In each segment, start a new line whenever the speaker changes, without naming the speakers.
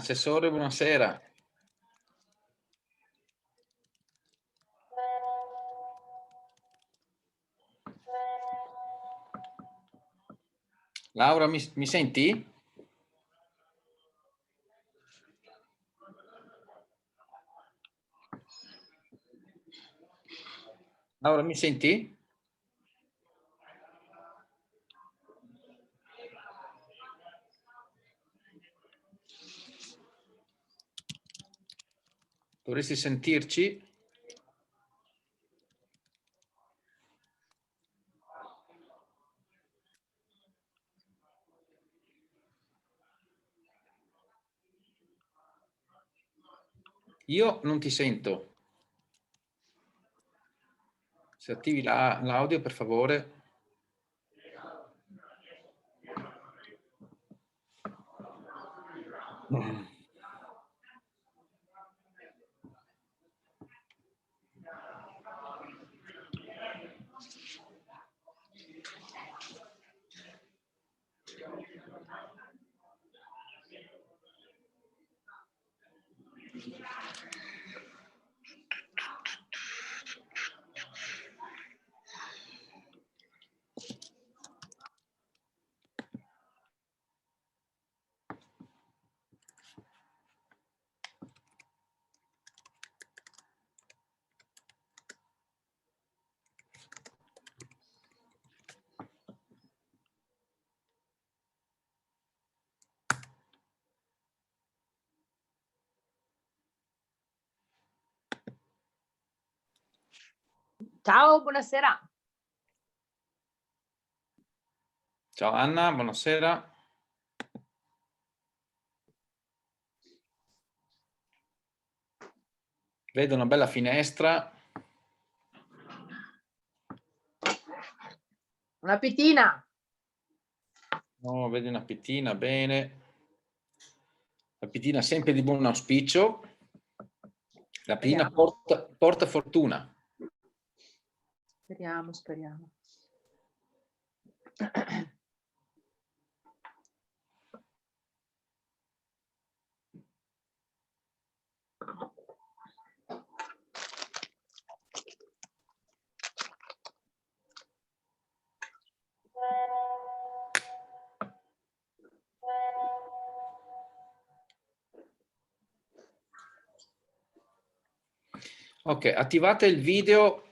Assessore, buonasera. Laura, mi senti? Laura, mi senti? Dovresti sentirci? Io non ti sento. Se attivi l'audio, per favore.
Ciao, buonasera.
Ciao Anna, buonasera. Vedo una bella finestra.
Una pitina.
Oh, vedi una pitina, bene. La pitina sempre di buon auspicio. La pitina porta fortuna.
Speriamo, speriamo.
Ok, attivate il video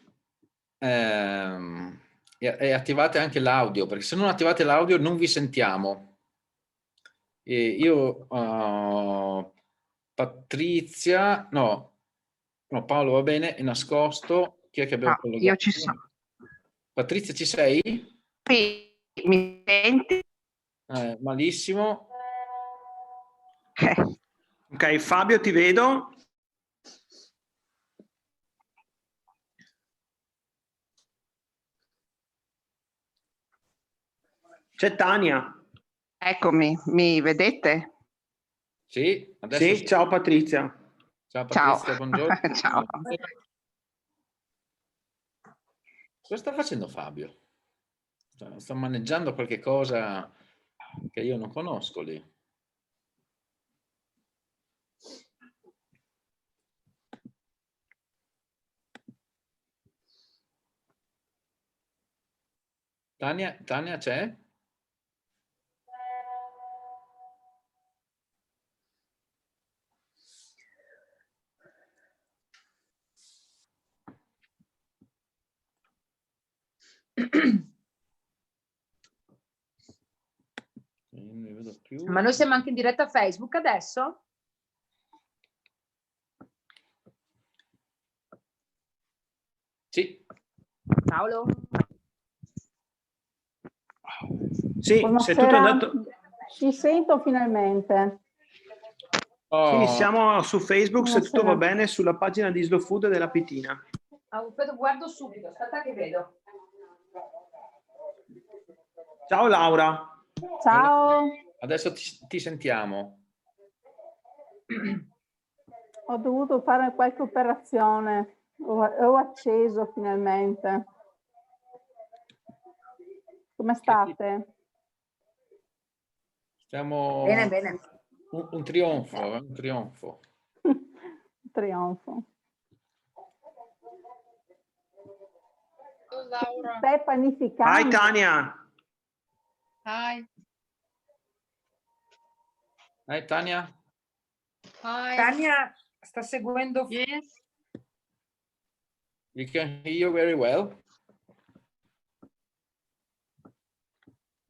e attivate anche l'audio, perché se non attivate l'audio non vi sentiamo. Io, Patrizia, no, Paolo va bene, è nascosto. Chi è che abbiamo collegato?
Io ci sono.
Patrizia, ci sei?
Sì, mi senti?
Malissimo.
Ok, Fabio, ti vedo. C'è Tania.
Eccomi, mi vedete?
Sì, adesso
Sì,
sì.
ciao Patrizia.
Ciao Patrizia,
Ciao.
buongiorno.
Ciao.
Cosa sta facendo Fabio? Sta maneggiando qualche cosa che io non conosco lì. Tania c'è? Non ne vedo più.
Ma noi siamo anche in diretta Facebook adesso?
Sì.
Paolo?
Sì,
Buonasera.
se tutto è andato...
Ci sento finalmente.
Oh.
Sì, siamo su Facebook,
Buonasera.
se tutto va bene, sulla pagina di Slow Food della Pitina.
Aspetta, guardo subito, aspetta che vedo.
Ciao Laura.
Ciao.
Adesso ti sentiamo.
Ho dovuto fare qualche operazione. Ho acceso finalmente. Come state?
Stiamo...
Bene, bene.
Un trionfo, un trionfo.
Trionfo.
Laura.
Stai
Hi
panificando.
Tania.
Hi.
Hi Tania.
Hi.
Tania sta seguendo.
Yes.
We can hear you very well.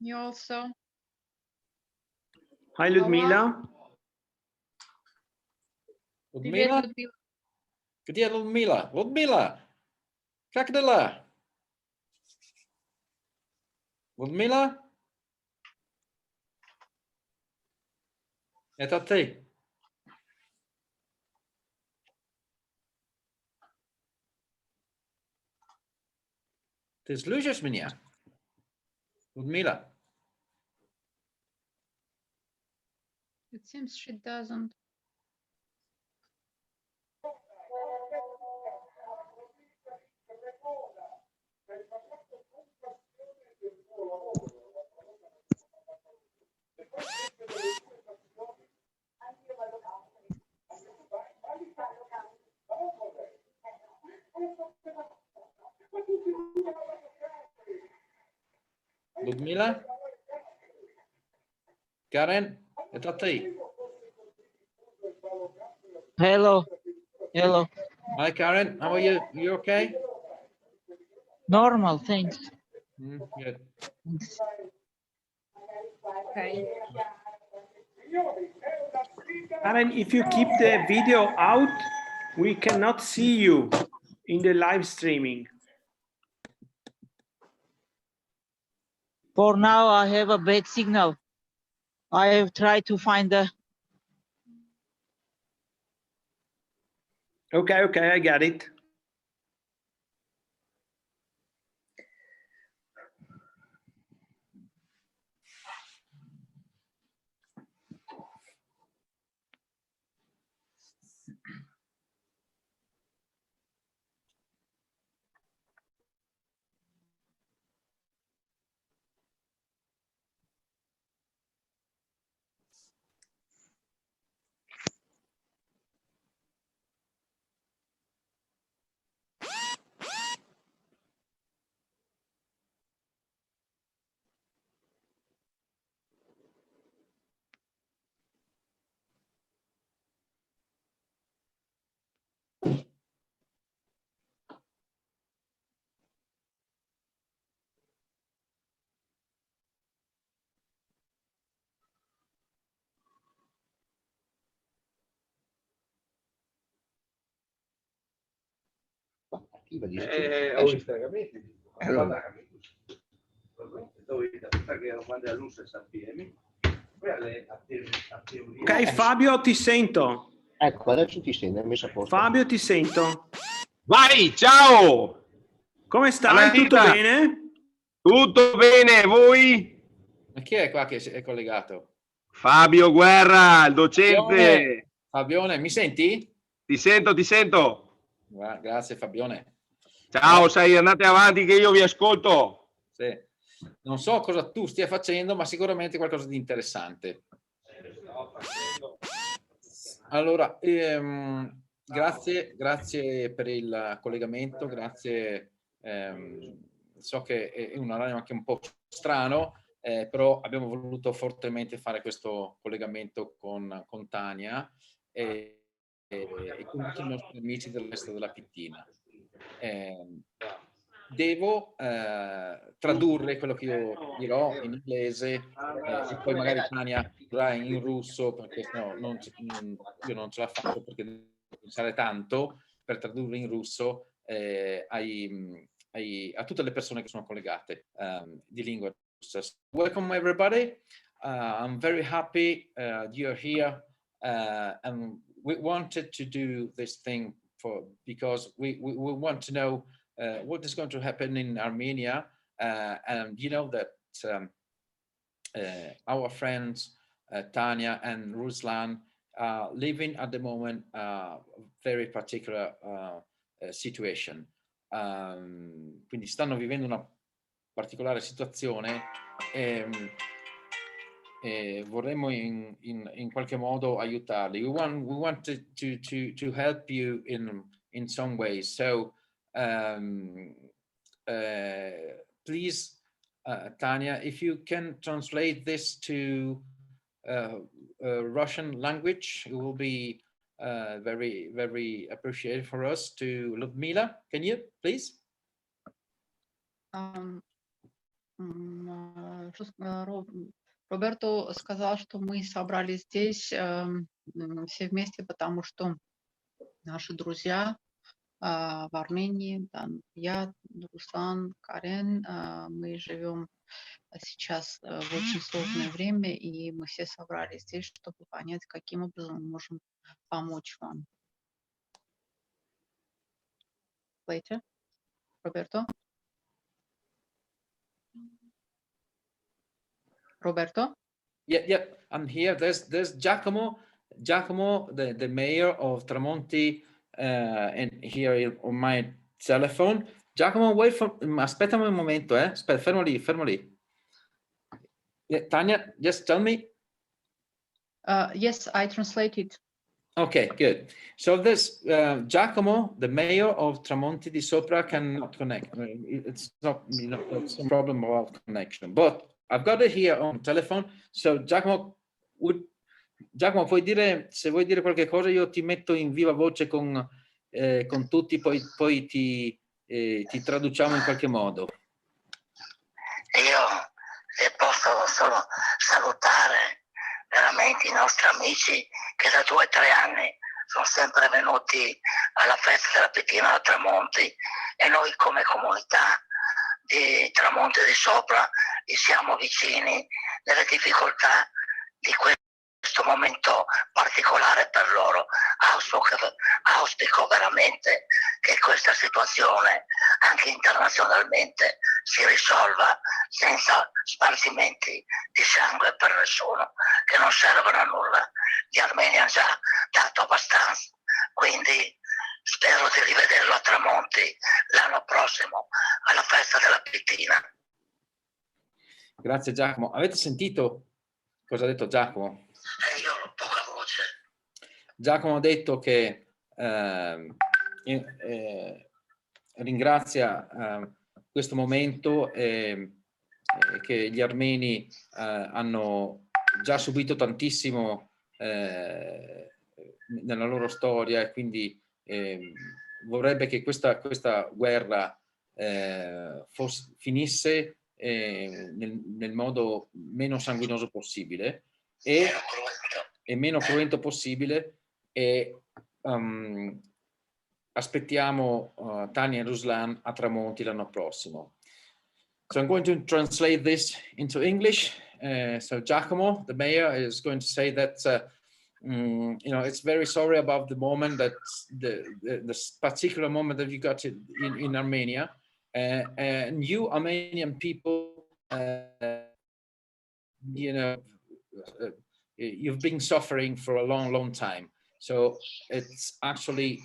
You also.
Hi Ludmila.
Ludmila? Где Ludmila? Ludmila! Как дела? Ludmila? Это ты. Ты слышишь меня? Ludmila?
It seems she doesn't.
Ludmila? Karen? Это ты.
Hello. Hello.
Hi Karen, how are you? You okay?
Normal, thanks.
Good.
Ok.
Karen, if you keep the video out, we cannot see you in the live streaming.
For now, I have a bad signal. I have tried to find the.
Okay, okay, I got it. Ok, Fabio, ti sento.
Ecco, adesso ti sento, messo a posto.
Fabio, ti sento.
Vai, ciao!
Come stai? Tutto
Annalisa.
bene?
Tutto bene, voi?
Ma chi è qua che è collegato?
Fabio Guerra, il docente.
Fabione, mi senti?
Ti sento, ti sento.
Grazie Fabione.
Ciao, sai, andate avanti che io vi ascolto.
Sì. Non so cosa tu stia facendo, ma sicuramente qualcosa di interessante. Allora, grazie per il collegamento, grazie. So che è un orario anche un po' strano, però abbiamo voluto fortemente fare questo collegamento con Tania e con tutti i nostri amici del Festa della Pitina. Devo tradurre quello che io dirò in inglese e poi magari Tania dirà in russo, perché sennò io non ce la faccio, perché devo pensare tanto per tradurre in russo a tutte le persone che sono collegate di lingua russa. Welcome everybody. I'm very happy you're here and we wanted to do this thing because we want to know what is going to happen in Armenia, and you know that our friends Tanya and Ruslan are living at the moment very particular situation. Quindi stanno vivendo una particolare situazione vorremmo in qualche modo aiutarli. We want to help you in some ways. So please, Tanya, if you can translate this to Russian language, it will be very, very appreciated for us. To Ludmila, can you please?
Роберто сказал, что мы собрались здесь все вместе, потому что наши друзья в Армении, я, Руслан, Карен, мы живем сейчас в очень сложное время, и мы все собрались здесь, чтобы понять, каким образом мы можем помочь вам. Later, Roberto? Roberto?
Yeah, I'm here. There's Giacomo, the mayor of Tramonti, and here on my telephone. Giacomo, wait for. Aspettami un momento, Aspetta, fermo lì. Yeah, Tanya, just tell me.
Yes, I translated.
Okay, good. So this Giacomo, the mayor of Tramonti di Sopra, cannot connect. It's not, it's a problem about connection, but I've got it here on telephone. So Giacomo, puoi dire, se vuoi dire qualche cosa, io ti metto in viva voce con tutti, poi ti traduciamo in qualche modo.
Io posso solo salutare veramente i nostri amici che da 2 o 3 anni sono sempre venuti alla festa della Pitina a Tramonti, e noi come comunità di Tramonti di Sopra gli siamo vicini nelle difficoltà di questo momento particolare per loro. Auspico veramente che questa situazione anche internazionalmente si risolva senza spargimenti di sangue per nessuno, che non servono a nulla. Gli armeni hanno già dato abbastanza, quindi spero di rivederlo a Tramonti l'anno prossimo alla festa della Pitina.
Grazie Giacomo. Avete sentito cosa ha detto Giacomo?
Io ho poca voce.
Giacomo ha detto che ringrazia questo momento, che gli armeni hanno già subito tantissimo nella loro storia, e quindi vorrebbe che questa guerra finisse nel modo meno sanguinoso possibile e meno cruento possibile, e aspettiamo Tanya e Ruslan a Tramonti l'anno prossimo. So I'm going to translate this into English. So Giacomo, the mayor, is going to say that it's very sorry about the moment, that this particular moment that you got in Armenia, and you Armenian people, you've been suffering for a long time. So it's actually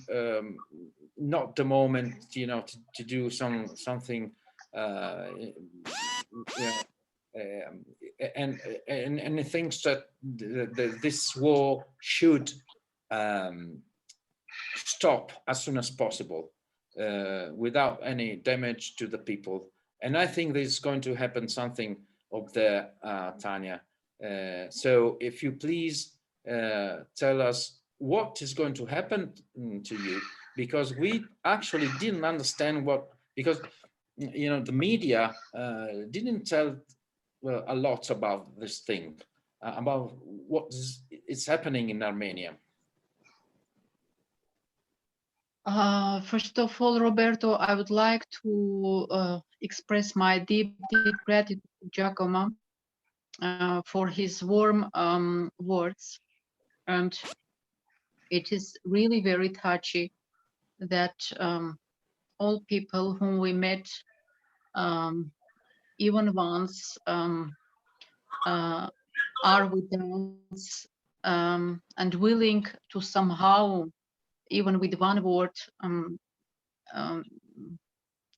not the moment, to do something, and he thinks that this war should stop as soon as possible, without any damage to the people. And I think there's going to happen something up there, Tanya. So if you please tell us what is going to happen to you, because we actually didn't understand because the media didn't tell a lot about this thing, about what is happening in Armenia.
First of all, Roberto, I would like to express my deep gratitude to Giacomo for his warm words, and it is really very touchy that all people whom we met, even once, are with us and willing to somehow, even with one word,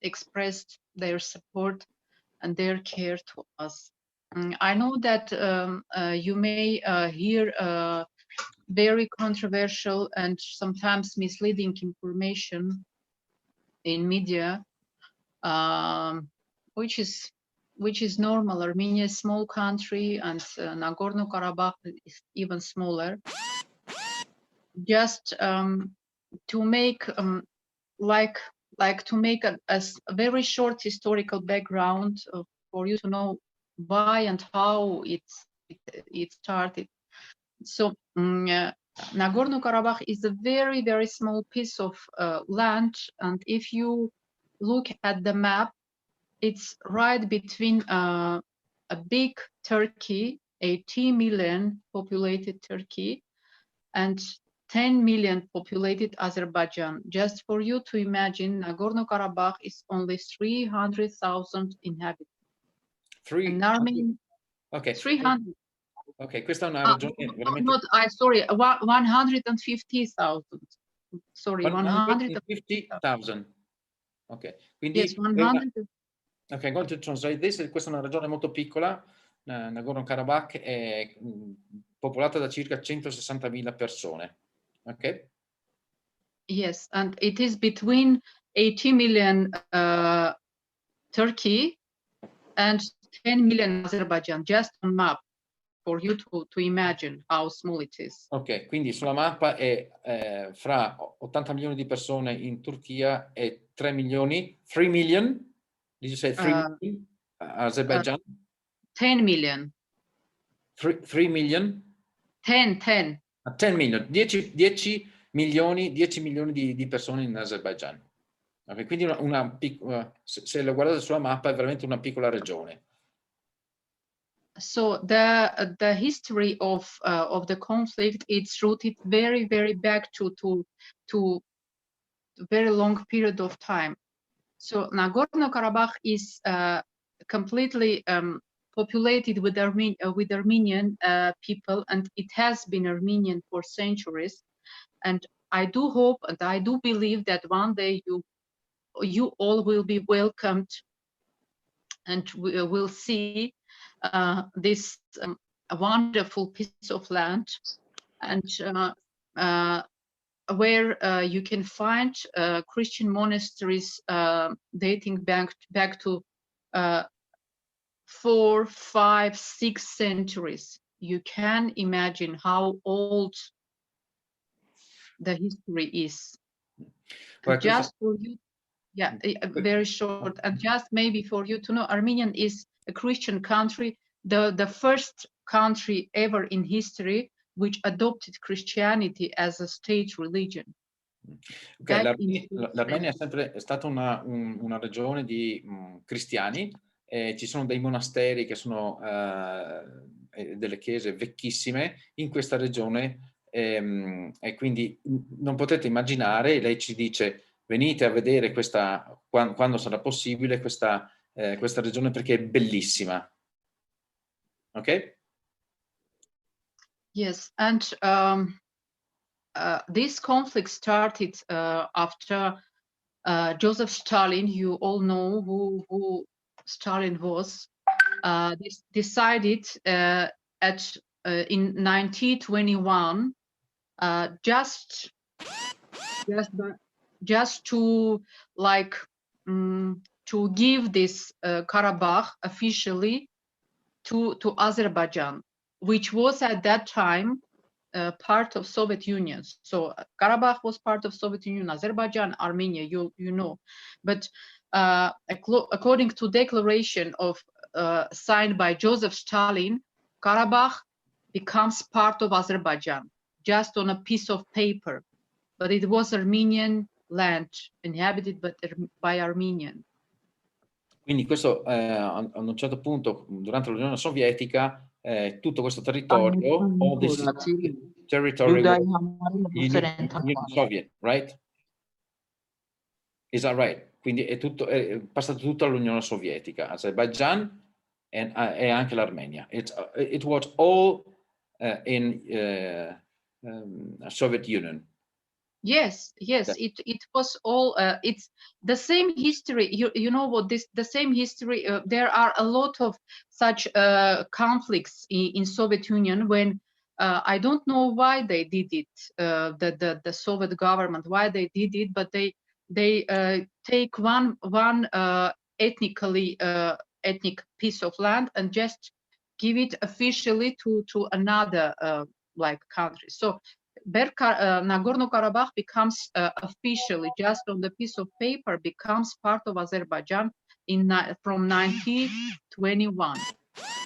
express their support and their care to us. I know that you may hear very controversial and sometimes misleading information in media, which is normal. Armenia is a small country, and Nagorno-Karabakh is even smaller. Just to make to make a very short historical background for you to know why and how it started. So Nagorno-Karabakh is a very, very small piece of land, and if you look at the map, it's right between a big Turkey, 80 million populated Turkey, and 10 million populated Azerbaijan. Just for you to imagine, Nagorno-Karabakh is only 300,000 inhabitants.
Ok.
300.
Ok, questa è una regione veramente...
Sorry, 150,000. Sorry,
150,000. Ok, quindi...
Yes, 100.
Ok, I'm going to translate this. Questa è una regione molto piccola. Nagorno-Karabakh è popolata da circa 160.000 persone. Ok?
Yes, and it is between 80 million Turkey and 10 million Azerbaijan, just on map, for you to imagine how small it is.
Ok, quindi sulla mappa è fra 80 milioni di persone in Turchia e 3 milioni, 3 million, did you say 3 million? Azerbaijan?
10 million.
3 million?
10.
10 million, 10 milioni di persone in Azerbaijan. Okay, quindi una piccola, se lo guardate sulla mappa è veramente una piccola regione.
So the history of the conflict, it's rooted very, very back to very long period of time. So Nagorno-Karabakh is completely populated with Armenian people, and it has been Armenian for centuries. And I do hope and I do believe that one day you all will be welcomed, and we will see this wonderful piece of land, and where you can find Christian monasteries dating back to 4, 5, 6 centuries. You can imagine how old the history is.
Well,
just for you, yeah, very short, and just maybe for you to know, Armenian is a Christian country, the first country ever in history which adopted Christianity as a state religion.
Okay, l'Armenia è sempre stata una regione di cristiani, ci sono dei monasteri che sono delle chiese vecchissime in questa regione, e quindi non potete immaginare, lei ci dice venite a vedere questa, quando sarà possibile, questa regione, perché è bellissima. Ok?
Yes, and this conflict started after Joseph Stalin. You all know who Stalin was. Decided in 1921 just to to give this Karabakh officially to Azerbaijan, which was at that time part of Soviet Union. So Karabakh was part of Soviet Union, Azerbaijan, Armenia, you know. But according to declaration of signed by Joseph Stalin, Karabakh becomes part of Azerbaijan, just on a piece of paper. But it was Armenian land, inhabited by Armenian.
Quindi questo a un certo punto, durante l'Unione Sovietica, tutto questo territorio, all this territory Union Soviet, right? Is that right? Quindi è passato tutto all'Unione Sovietica, Azerbaijan e anche l'Armenia. It was all in Soviet Union.
Yes, yes, it was all. It's the same history. You know what the same history. There are a lot of such conflicts in Soviet Union when I don't know why they did it. The Soviet government, why they did it, but they take one ethnic piece of land and just give it officially to another like country. So Nagorno-Karabakh becomes officially, just on the piece of paper, becomes part of Azerbaijan from 1921.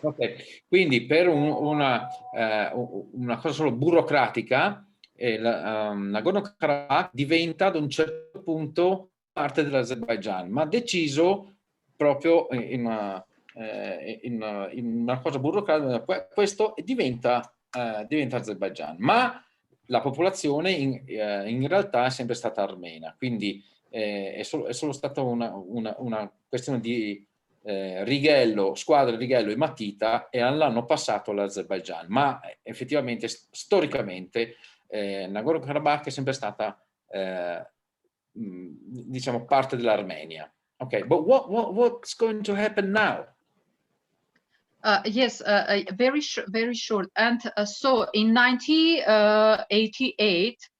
Ok, quindi per una cosa solo burocratica, Nagorno-Karabakh diventa ad un certo punto parte dell'Azerbaijan, ma deciso proprio in una cosa burocratica, questo diventa Azerbaijan, ma la popolazione in realtà è sempre stata armena, quindi è solo stata una questione di righello, squadra, righello e matita, e l'hanno passato all'Azerbaijan, ma effettivamente storicamente Nagorno-Karabakh è sempre stata diciamo parte dell'Armenia. Ok, but what's going to happen now?
Yes, very short. And so in 1988,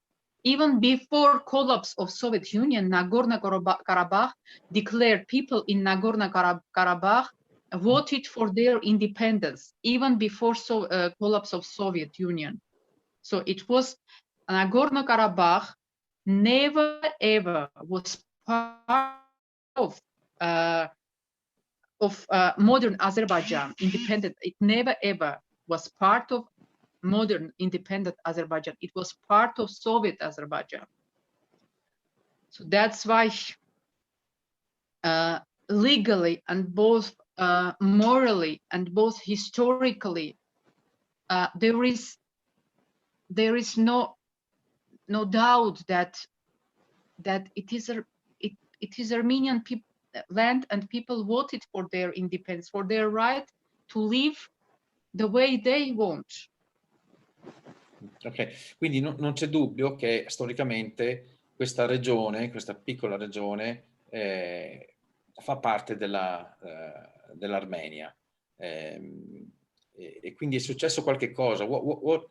even before collapse of Soviet Union, Nagorno-Karabakh declared people in Nagorno-Karabakh voted for their independence, even before collapse of Soviet Union. So it was Nagorno-Karabakh never ever was part of modern Azerbaijan, independent. It never ever was part of modern independent Azerbaijan. It was part of Soviet Azerbaijan. So that's why legally and both morally and both historically, there is no doubt that it is Armenian land, and people voted for their independence, for their right to live the way they want.
Ok, quindi non c'è dubbio che storicamente questa regione, questa piccola regione, fa parte dell'Armenia, e quindi è successo qualche cosa. What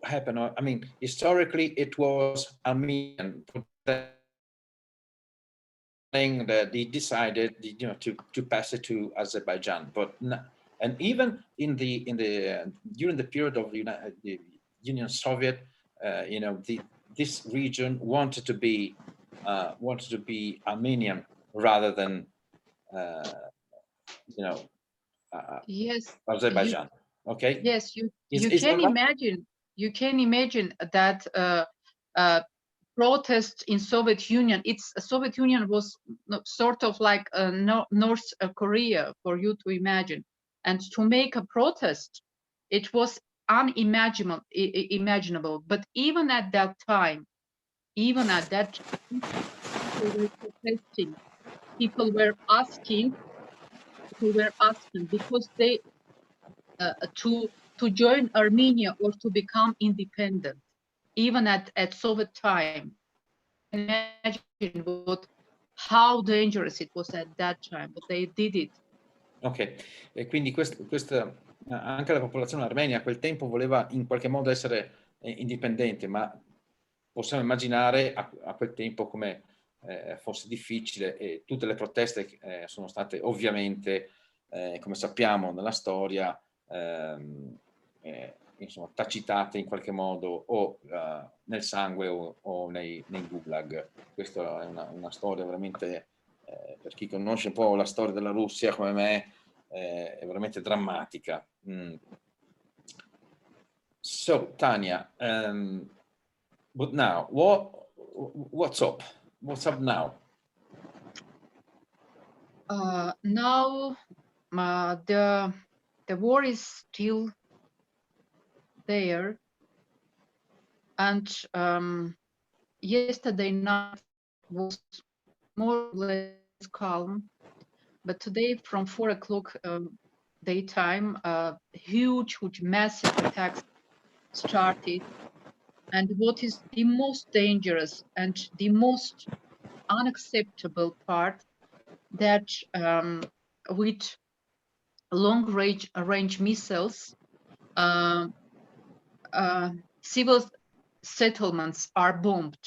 happened? I mean, historically it was Armenian thing that they decided, to pass it to Azerbaijan, but and even during the period of the Union Soviet, this region wanted to be Armenian rather than
yes,
Azerbaijan. Okay.
Yes, you can imagine. You can imagine that protests in Soviet Union. Soviet Union was sort of like North Korea, for you to imagine, and to make a protest, it was unimaginable. But even at that time, people were protesting. People were asking because they to join Armenia or to become independent, even at Soviet time. Imagine how dangerous it was at that time, but they did it.
Ok, e quindi questa anche la popolazione armenia a quel tempo voleva in qualche modo essere indipendente, ma possiamo immaginare a quel tempo come fosse difficile, e tutte le proteste sono state ovviamente, come sappiamo nella storia, insomma, tacitate in qualche modo o nel sangue o nei gulag. Questa è una storia veramente, per chi conosce un po' la storia della Russia come me, è veramente drammatica. So Tanya, but now what's up? What's up now?
Now the war is still there, and yesterday night was more or less calm, but today from 4 o'clock daytime, huge massive attacks started, And what is the most dangerous and the most unacceptable part, that with long range missiles, civil settlements are bombed.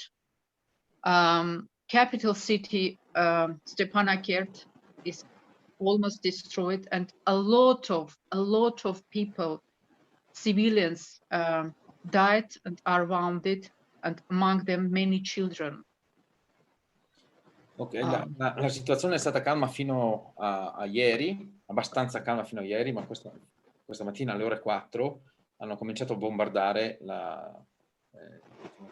Capital city Stepanakert is almost destroyed, and a lot of people, civilians, died and are wounded, and among them many children.
Ok, la situazione è stata calma fino a ieri, abbastanza calma fino a ieri, ma questa mattina alle ore 4 hanno cominciato a bombardare il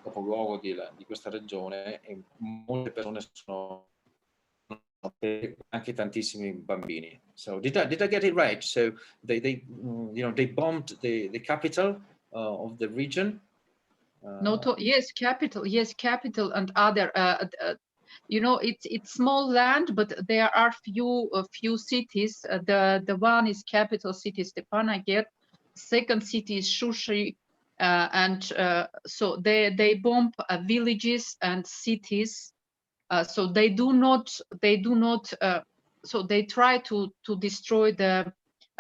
capoluogo di questa regione, e molte persone sono, anche tantissimi bambini. So did I get it right? So they bombed the capital of the region.
Yes, capital and other. It's small land, but there are few cities. The one is capital city Stepanakert. Second city is Shushi, and so they bomb villages and cities. So they do not. So they try to destroy the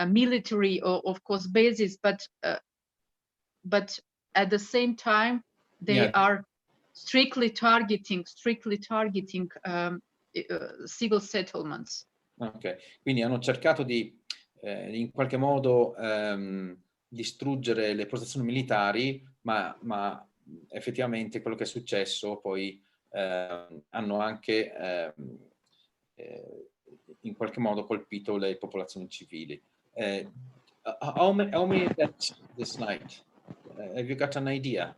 military, of course, bases, but at the same time they are strictly targeting civil settlements.
Ok, quindi hanno cercato di in qualche modo distruggere le postazioni militari, ma effettivamente quello che è successo poi hanno anche in qualche modo colpito le popolazioni civili. How many deaths this night? Have you got an idea?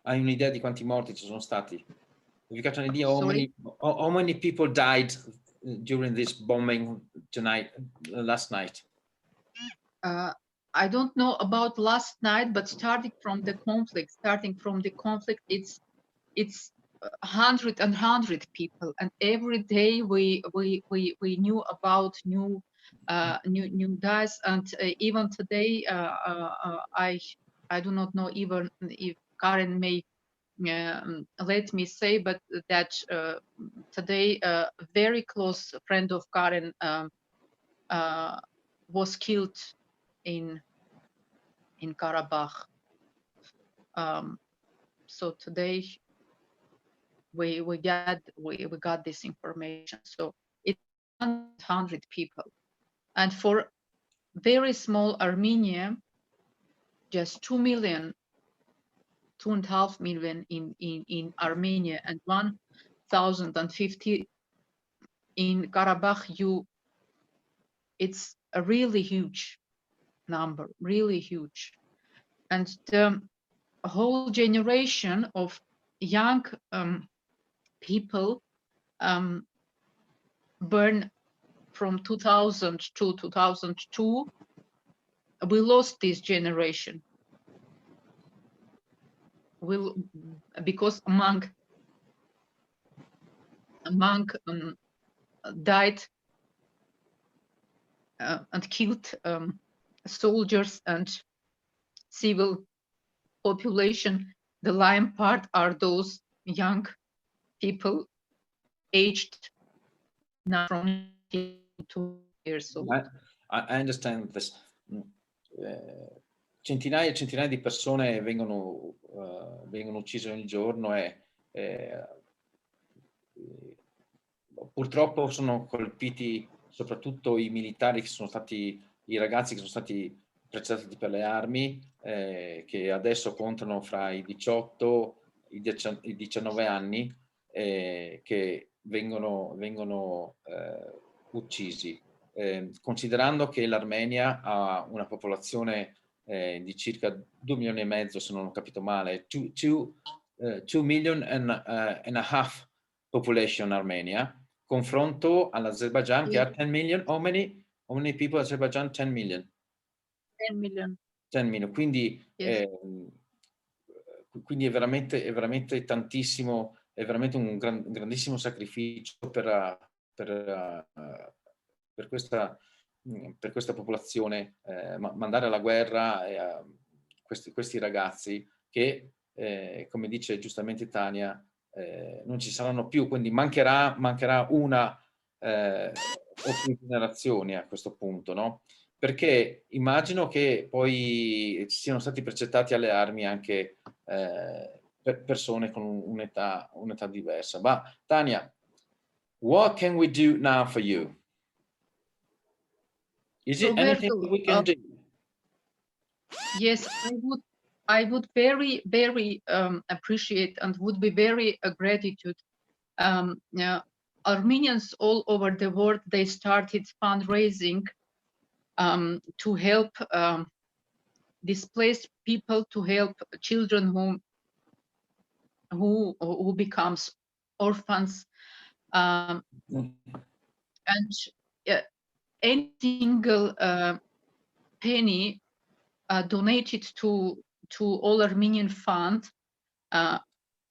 Hai un'idea di quanti morti ci sono stati? Have you got an idea how many people died during this bombing last night?
I don't know about last night, but starting from the conflict, it's 100 people, and every day we knew about new deaths, and even today I do not know even if Karen may let me say, but that today a very close friend of Karen was killed in Karabakh. So today we got this information. So it's 100 people, and for very small Armenia, just 2 million, 2.5 million in Armenia, and 1,050 in Karabakh. It's a really huge number, really huge, and the whole generation of young people born from 2000 to 2002. We lost this generation. Because among died and killed soldiers and civil population. The lion part are those young people aged now from 2 years old.
I understand this. Centinaia e centinaia di persone vengono uccise ogni giorno, e purtroppo sono colpiti soprattutto i militari, i ragazzi che sono stati precettati per le armi, che adesso contano fra i 18 e i 19 anni, che vengono uccisi. Considerando che l'Armenia ha una popolazione di circa 2 milioni e mezzo, se non ho capito male, 2 million and a half population Armenia, confronto all'Azerbaijan che ha 10 million. How many people Azerbaijan? 10 million.
10 million.
10 million. Quindi,
yes.
Quindi è veramente tantissimo, è veramente un grandissimo sacrificio per questa popolazione, mandare alla guerra questi ragazzi che come dice giustamente Tania, non ci saranno più, quindi mancherà una o più generazioni a questo punto, no? Perché immagino che poi siano stati precettati alle armi anche persone con un'età diversa. Ma Tania, what can we do now for you? Is it anything that we can do?
Yes, I would very, very appreciate and would be very gratitude. Armenians all over the world, they started fundraising to help displaced people, to help children who becomes orphans, and any single penny donated to all Armenian fund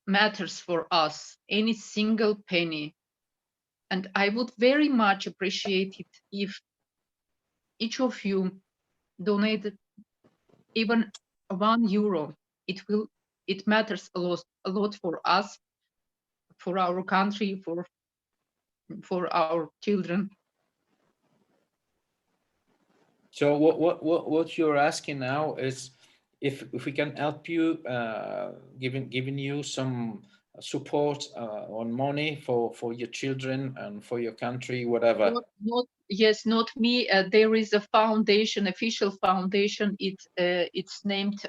matters for us, any single penny. And I would very much appreciate it if each of you donated even €1. It matters a lot for us, for our country, for our children.
So what you're asking now is if we can help you, giving you some support on money for your children and for your country, whatever.
Not me. There is a foundation, official foundation. It's named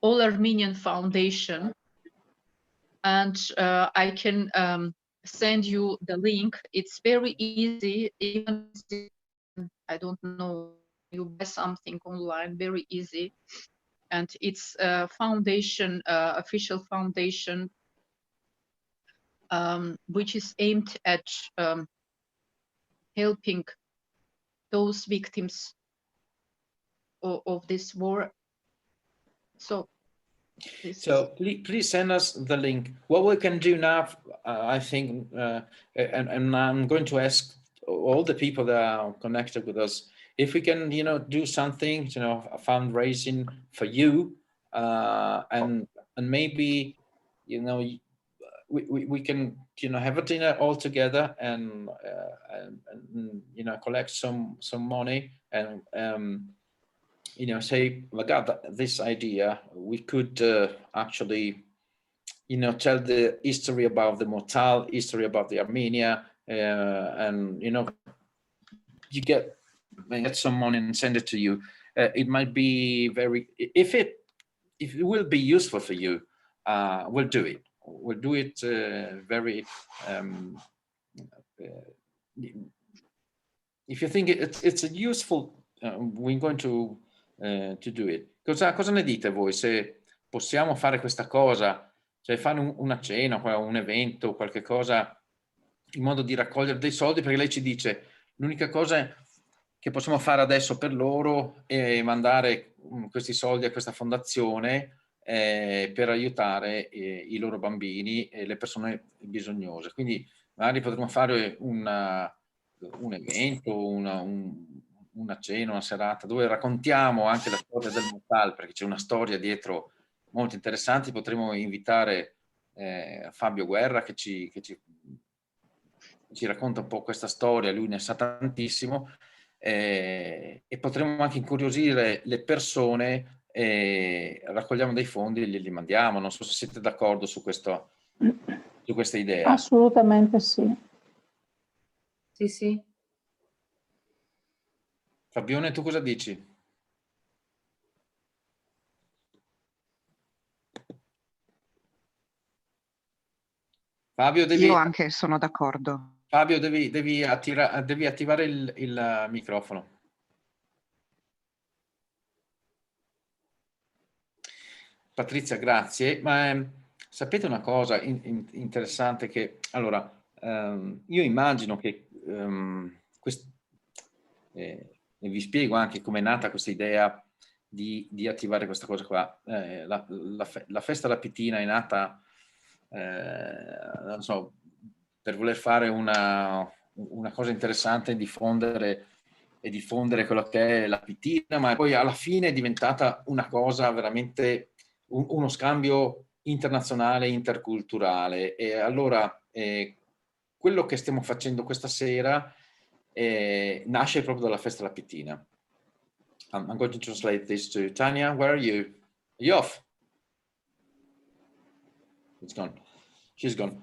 All Armenian Foundation, and I can send you the link. It's very easy. Even I don't know, you buy something online, very easy. And it's a foundation, official foundation, which is aimed at helping those victims of this war. So
please send us the link. What we can do now, I think, and I'm going to ask all the people that are connected with us, if we can, do something, a fundraising for you, and maybe, we can, have a dinner all together and collect some money and, say, we got this idea. We could actually, tell the history about the Motal, history about the Armenia, and you get some money and send it to you. It might be very, if it will be useful for you, we'll do it. We'll do it very. If you think it's a useful, we're going to do it. Cosa ne dite voi? Se possiamo fare questa cosa, cioè fare una cena, un evento, qualche cosa, in modo di raccogliere dei soldi, perché lei ci dice l'unica cosa che possiamo fare adesso per loro è mandare questi soldi a questa fondazione per aiutare i loro bambini e le persone bisognose. Quindi magari potremmo fare un evento, una cena, una serata dove raccontiamo anche la storia del Motal, perché c'è una storia dietro molto interessante. Potremmo invitare Fabio Guerra che ci racconta un po' questa storia, lui ne sa tantissimo, e potremmo anche incuriosire le persone, raccogliamo dei fondi e glieli mandiamo. Non so se siete d'accordo su questa idea.
Assolutamente sì.
Sì.
Fabione, tu cosa dici? Fabio,
Io anche sono d'accordo.
Fabio, devi attivare il microfono. Patrizia, grazie. Ma sapete una cosa interessante che, allora, io immagino che vi spiego anche come è nata questa idea di attivare questa cosa qua. La Festa della Pitina è nata, non so, per voler fare una cosa interessante e diffondere quello che è la Pitina, ma poi alla fine è diventata una cosa veramente uno scambio internazionale, interculturale. E allora quello che stiamo facendo questa sera nasce proprio dalla Festa della Pitina. I'm going to translate this to Tanya. Where are you? Are you off? It's gone. She's gone.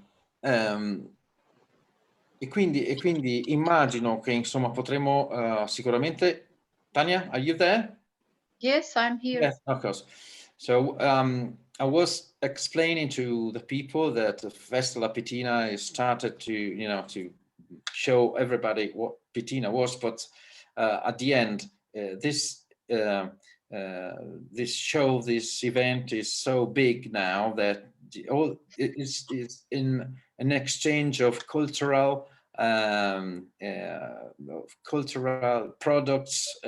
E quindi immagino che insomma potremo sicuramente. Tanya, are you there?
Yes, I'm here.
Yes, of course. So I was explaining to the people that the Festa della Pitina is started to show everybody what Pitina was, but at the end, this event is so big now that is in an exchange of cultural products,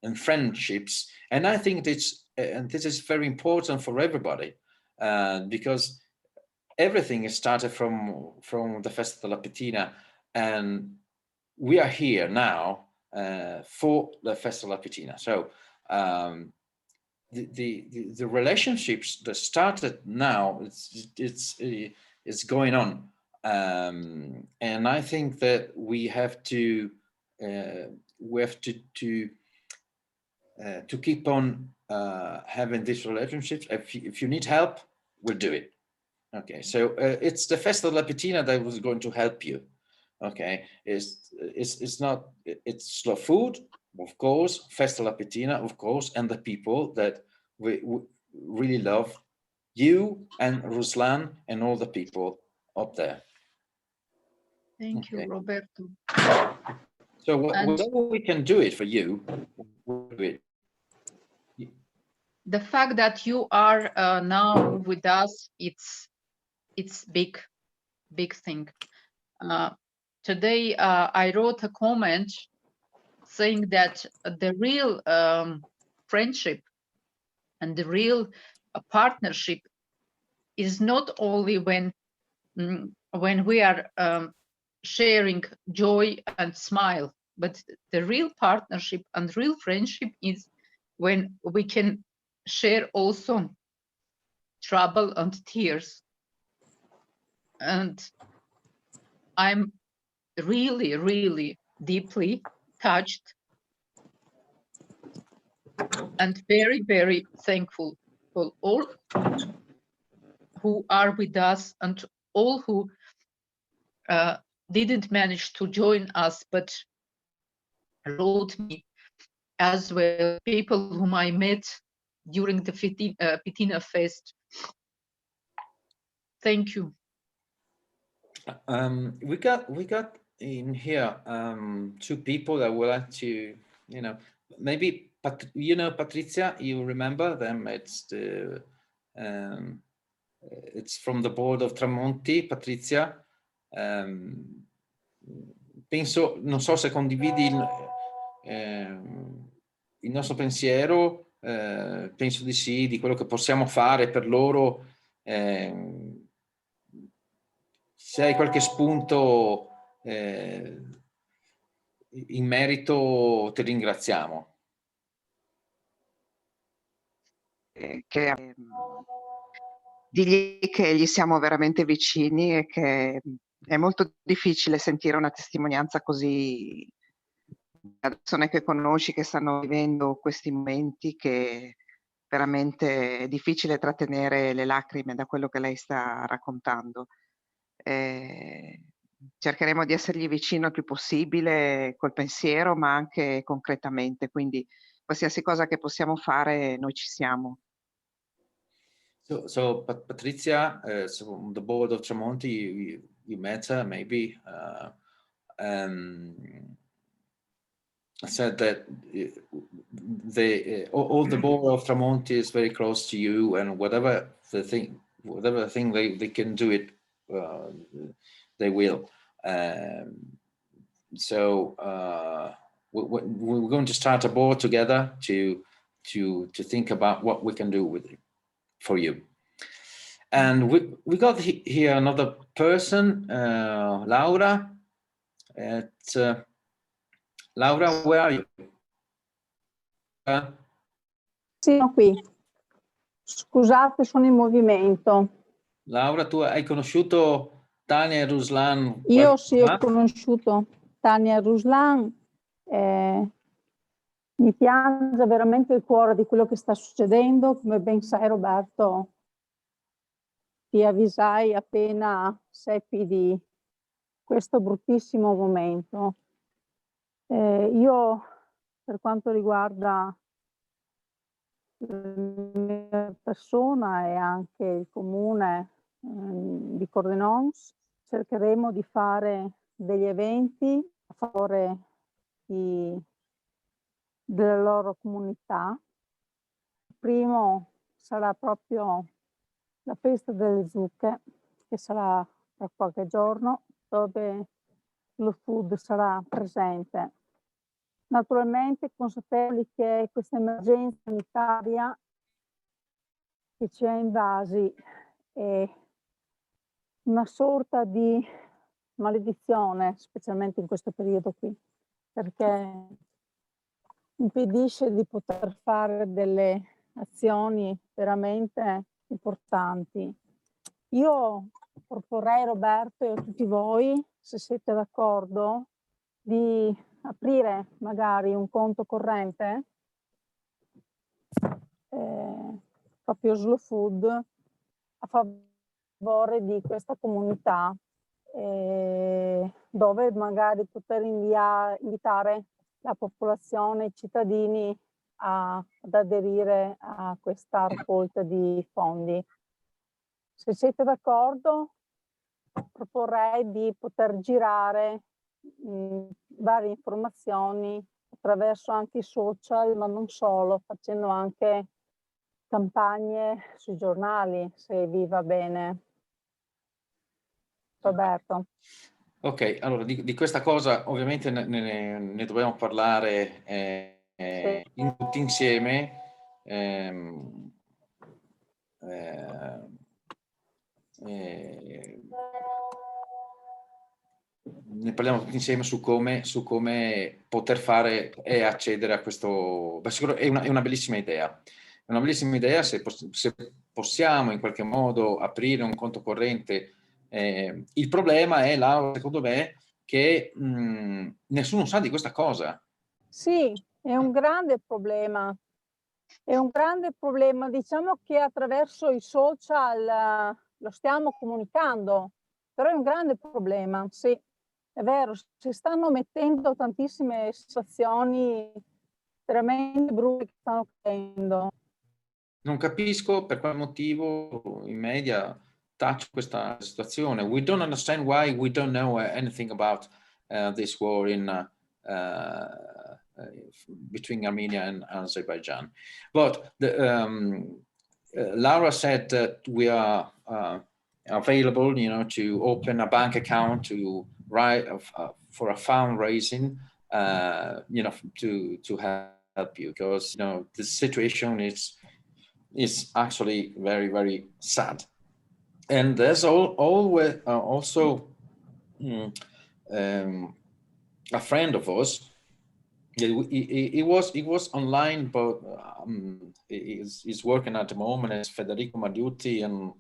and friendships. And I think this is very important for everybody, because everything is started from the Festa della Pitina, and we are here now for the Festa della Pitina. So the relationships that started now, it's going on, and I think that we have to keep on having these relationships. If you need help, we'll do it. Okay, so it's the Festa della Pitina that was going to help you. Okay, it's slow food, of course, Festa della Pitina, of course, and the people that we really love, you and Ruslan and all the people up there.
Thank you, Roberto.
So whatever we can do it for you, we'll do it.
The fact that you are now with us, it's big thing. Today I wrote a comment saying that the real friendship and the real partnership is not only when we are sharing joy and smile, but the real partnership and real friendship is when we can share also trouble and tears. And I'm really, really deeply touched and very, very thankful for all who are with us and all who didn't manage to join us, but wrote me as well, people whom I met during the Pitina Fest. Thank you.
We got in here two people that would like to, maybe Patrizia, you remember them? It's from the board of Tramonti, Patrizia. Penso, non so se condividi il nostro pensiero, penso di sì, di quello che possiamo fare per loro. Se hai qualche spunto in merito, ti ringraziamo.
Digli che gli siamo veramente vicini e che è molto difficile sentire una testimonianza così da persone che conosci, che stanno vivendo questi momenti, che veramente è difficile trattenere le lacrime da quello che lei sta raccontando. Cercheremo di essergli vicino il più possibile col pensiero, ma anche concretamente, quindi qualsiasi cosa che possiamo fare, noi ci siamo.
So Patrizia, so on the board of Tramonti, you met her maybe. Said that all the board of Tramonti is very close to you, and whatever thing they can do it, they will. So we're going to start a board together to think about what we can do with it for you. And we got here another person, Laura. Laura, where are you?
Sono qui. Scusate, sono in movimento.
Laura, tu hai conosciuto Tania e Ruslan?
Io sì, ho conosciuto Tania e Ruslan. Mi piange veramente il cuore di quello che sta succedendo. Come ben sai, Roberto, ti avvisai appena seppi di questo bruttissimo momento. Io, per quanto riguarda la mia persona e anche il comune di Cordenons, cercheremo di fare degli eventi a favore della loro comunità. Il primo sarà proprio la festa delle zucche, che sarà tra qualche giorno, dove Slow Food sarà presente. Naturalmente consapevoli che questa emergenza sanitaria che ci ha invasi è una sorta di maledizione, specialmente in questo periodo qui, perché impedisce di poter fare delle azioni veramente importanti. Io proporrei, Roberto, e a tutti voi, se siete d'accordo, di aprire magari un conto corrente, proprio Slow Food, a favore di questa comunità, dove magari poter invitare la popolazione, i cittadini ad aderire a questa raccolta di fondi. Se siete d'accordo, proporrei di poter girare varie informazioni attraverso anche i social, ma non solo, facendo anche campagne sui giornali, se vi va bene. Roberto.
Ok, allora di questa cosa ovviamente ne dobbiamo parlare in tutti insieme. Ne parliamo tutti insieme su come poter fare e accedere a questo. È una bellissima idea. È una bellissima idea se possiamo in qualche modo aprire un conto corrente. Il problema è, Laura, secondo me, che nessuno sa di questa cosa.
Sì, è un grande problema. È un grande problema. Diciamo che attraverso i social lo stiamo comunicando, però è un grande problema, sì. È vero, si stanno mettendo tantissime situazioni veramente brutte che stanno accadendo.
Non capisco per quale motivo i media tacciano questa situazione. We don't understand why we don't know anything about this war between Armenia and Azerbaijan. But Laura said that we are available, to open a bank account, to write for a fundraising, to help you, because the situation is actually very, very sad. And there's always also a friend of ours. He was online, but he's working at the moment as Federico Mariutti and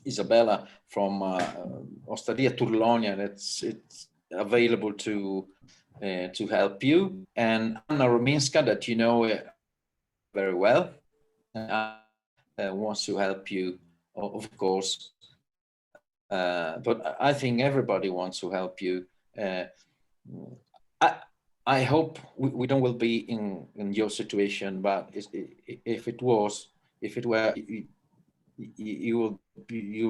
Isabella from Osteria Turlonia. It's available to help you, and Anna Rominska, that you know very well, wants to help you, of course. But I think everybody wants to help you. I hope we don't will be in your situation, but if it were, you'll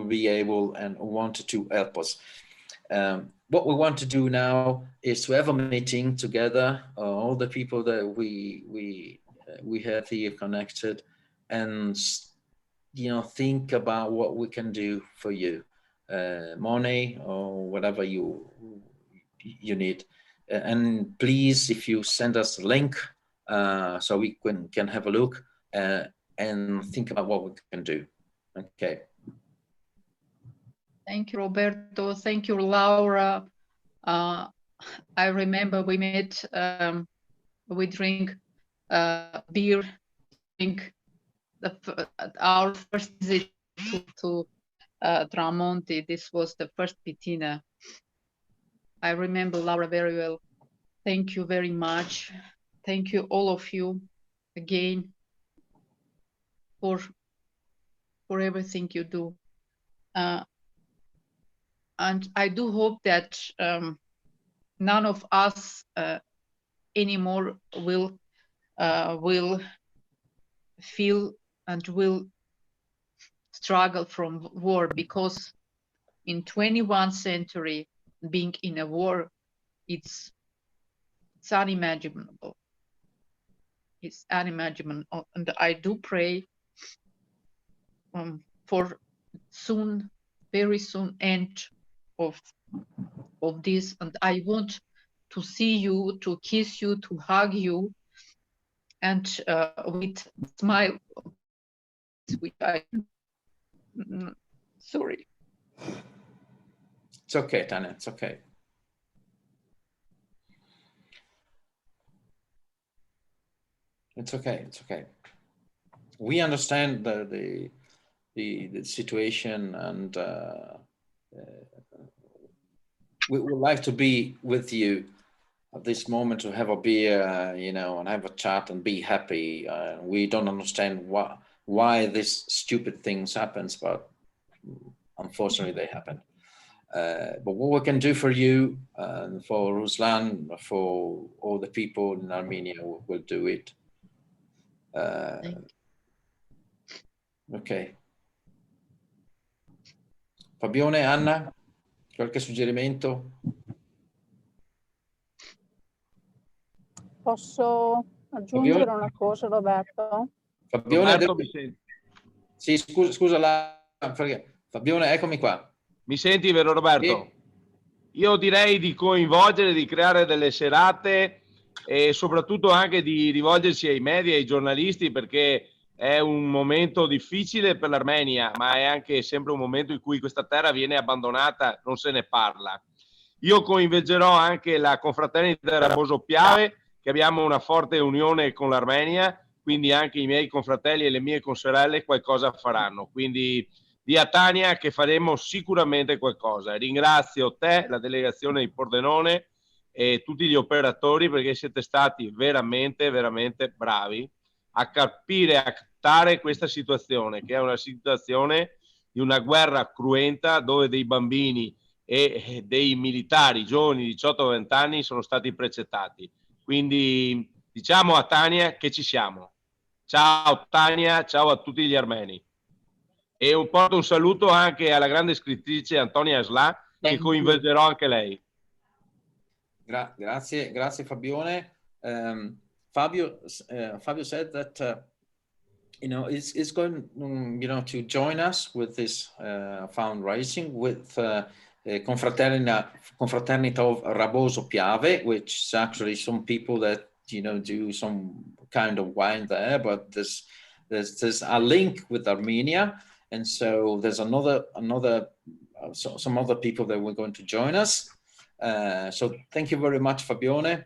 be able and wanted to help us. What we want to do now is to have a meeting together, all the people that we have here connected, and think about what we can do for you, money or whatever you need. And please, if you send us a link so we can have a look and think about what we can do. Okay.
Thank you, Roberto. Thank you, Laura. I remember we met, we drink beer, drink our first visit to Tramonti. This was the first Pitina. I remember Laura very well. Thank you very much. Thank you, all of you, again, for everything you do. And I do hope that none of us anymore will feel and will struggle from war, because in 21st century, being in a war, it's unimaginable. It's unimaginable, and I do pray for soon, very soon, end of this. And I want to see you, to kiss you, to hug you, and with smile, which I sorry.
It's okay, Tanya. It's okay. It's okay. It's okay. We understand the situation, and we would like to be with you at this moment, to have a beer, you know, and have a chat and be happy. We don't understand why this stupid things happens, but unfortunately they happen. But what we can do for you, and for Ruslan, for all the people in Armenia, we'll do it. Ok. Fabione, Anna, qualche suggerimento?
Posso aggiungere una cosa, Roberto?
Fabione,
Roberto, mi senti?
Sì, scusa, Fabione, eccomi qua.
Mi senti, vero Roberto?
Sì.
Io direi di coinvolgere, di creare delle serate e soprattutto anche di rivolgersi ai media e ai giornalisti, perché è un momento difficile per l'Armenia, ma è anche sempre un momento in cui questa terra viene abbandonata, non se ne parla. Io coinvolgerò anche la confraternita Raboso Piave, che abbiamo una forte unione con l'Armenia, quindi anche i miei confratelli e le mie consorelle qualcosa faranno. Quindi di a Tania che faremo sicuramente qualcosa. Ringrazio te, la delegazione di Pordenone e tutti gli operatori, perché siete stati veramente, veramente bravi a capire, a captare questa situazione, che è una situazione di una guerra cruenta, dove dei bambini e dei militari giovani di 18-20 anni sono stati precettati. Quindi diciamo a Tania che ci siamo. Ciao Tania, ciao a tutti gli armeni. E porto un saluto anche alla grande scrittrice Antonia Slà, che coinvolgerò anche lei.
Grazie Fabione. Fabio said that you know, is going you know, to join us with this fundraising with Confraternita of Raboso Piave, which is actually some people that, you know, do some kind of wine there, but there's a link with Armenia, and so there's some other people that were going to join us. So thank you very much, Fabione.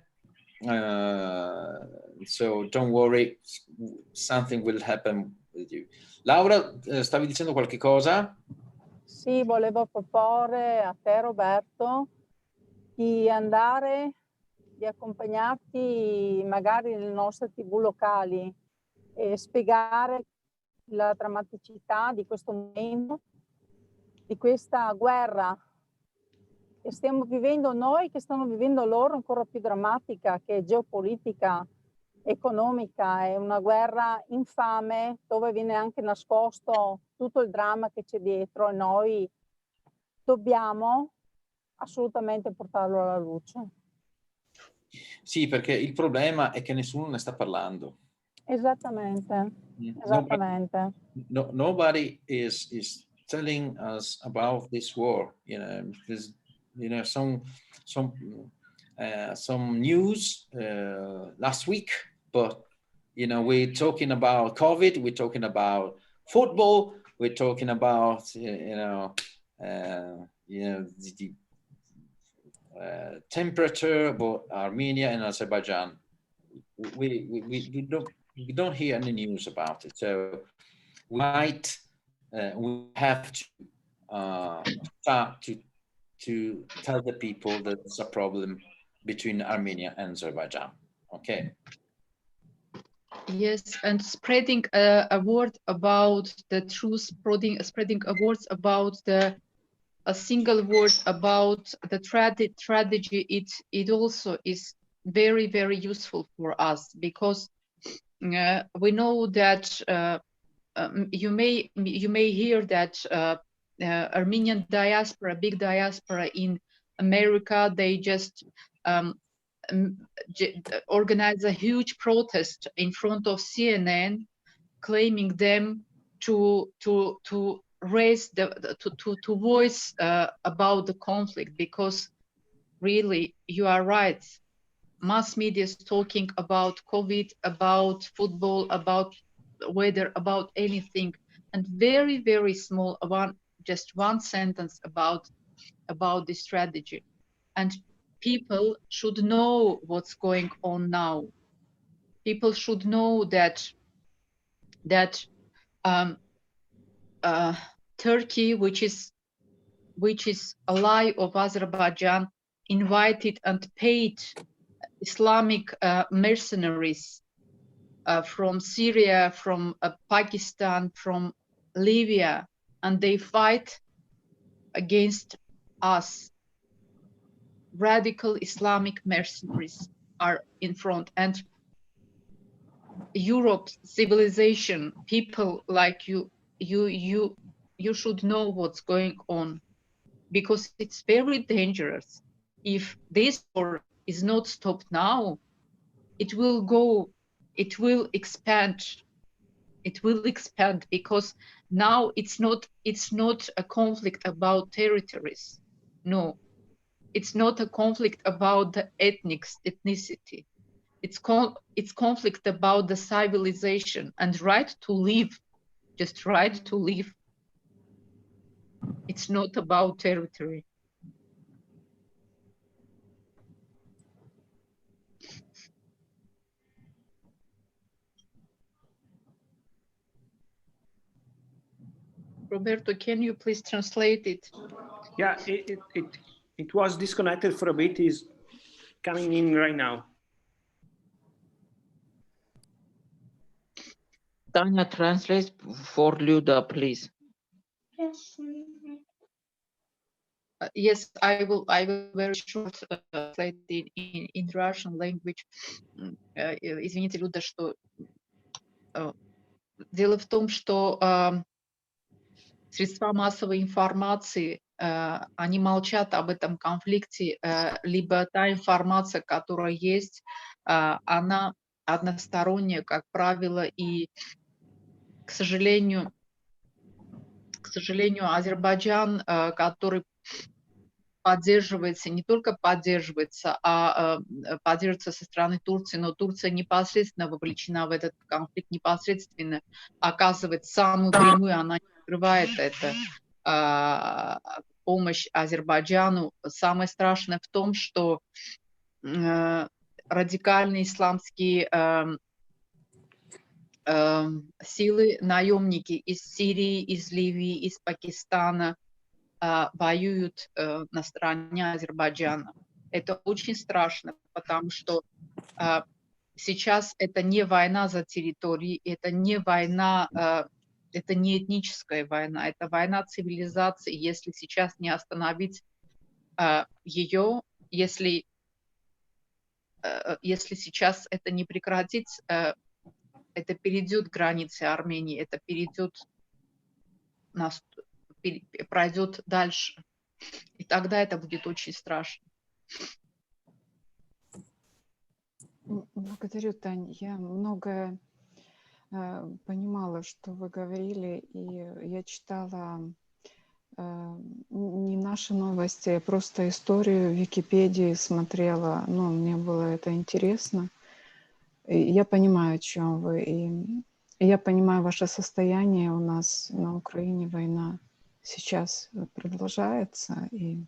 So don't worry, something will happen with you. Laura, stavi dicendo qualche cosa?
Sì, volevo proporre a te, Roberto, di andare, di accompagnarti magari nelle nostre TV locali e spiegare la drammaticità di questo momento, di questa guerra che stiamo vivendo noi, che stanno vivendo loro, ancora più drammatica, che è geopolitica, economica. È una guerra infame dove viene anche nascosto tutto il dramma che c'è dietro, e noi dobbiamo assolutamente portarlo alla luce.
Sì, perché il problema è che nessuno ne sta parlando.
Esattamente, esattamente.
Nobody is telling us about this war. You know, there's, you know, some news last week, but you know, we're talking about COVID, we're talking about football, we're talking about the temperature about Armenia and Azerbaijan. We don't hear any news about it. So we have to start to tell the people that there's a problem between Armenia and Azerbaijan. Okay.
Yes, and spreading a word about the truth, spreading a words about a single word about the strategy. It also is very, very useful for us, because we know that you may hear that Armenian diaspora, big diaspora in America, they just organize a huge protest in front of CNN, claiming them to raise to voice about the conflict, because really you are right. Mass media is talking about COVID, about football, about weather, about anything, and very, very small just one sentence about this strategy. And people should know what's going on now. People should know that Turkey, which is ally of Azerbaijan, invited and paid Islamic mercenaries from Syria, from Pakistan, from Libya, and they fight against us. Radical Islamic mercenaries are in front, and Europe's civilization, people like you should know what's going on, because it's very dangerous. If this war is not stopped now, it will expand. It will expand, because now it's not a conflict about territories. No, it's not a conflict about the ethnicity. It's conflict about the civilization and right to live, just right to live. It's not about territory. Roberto, can you please translate it?
Yeah, it was disconnected for a bit. Is coming in right now.
Tanya, translate for Luda, please.
Yes, I will very short translate in Russian language. Извините, Люда, что дело в том, что средства массовой информации, они молчат об этом конфликте, либо та информация, которая есть, она односторонняя, как правило, и, к сожалению, Азербайджан, который поддерживается, не только поддерживается, а поддерживается со стороны Турции, но Турция непосредственно вовлечена в этот конфликт, непосредственно оказывает самую прямую, она не скрывает это, помощь Азербайджану. Самое страшное в том, что радикальные исламские силы, наемники из Сирии, из Ливии, из Пакистана воюют на стороне Азербайджана. Это очень страшно, потому что сейчас это не война за территории, это не война, это не этническая война, это война цивилизации. Если сейчас не остановить ее, если сейчас это не прекратить, это перейдет границы Армении, это пройдет дальше. И тогда это будет очень страшно.
Благодарю, Тань. Я многое понимала, что вы говорили, и я читала не наши новости, а просто историю в Википедии смотрела. Ну, мне было это интересно. И я понимаю, о чем вы. И я понимаю ваше состояние. У нас на Украине война сейчас продолжается. И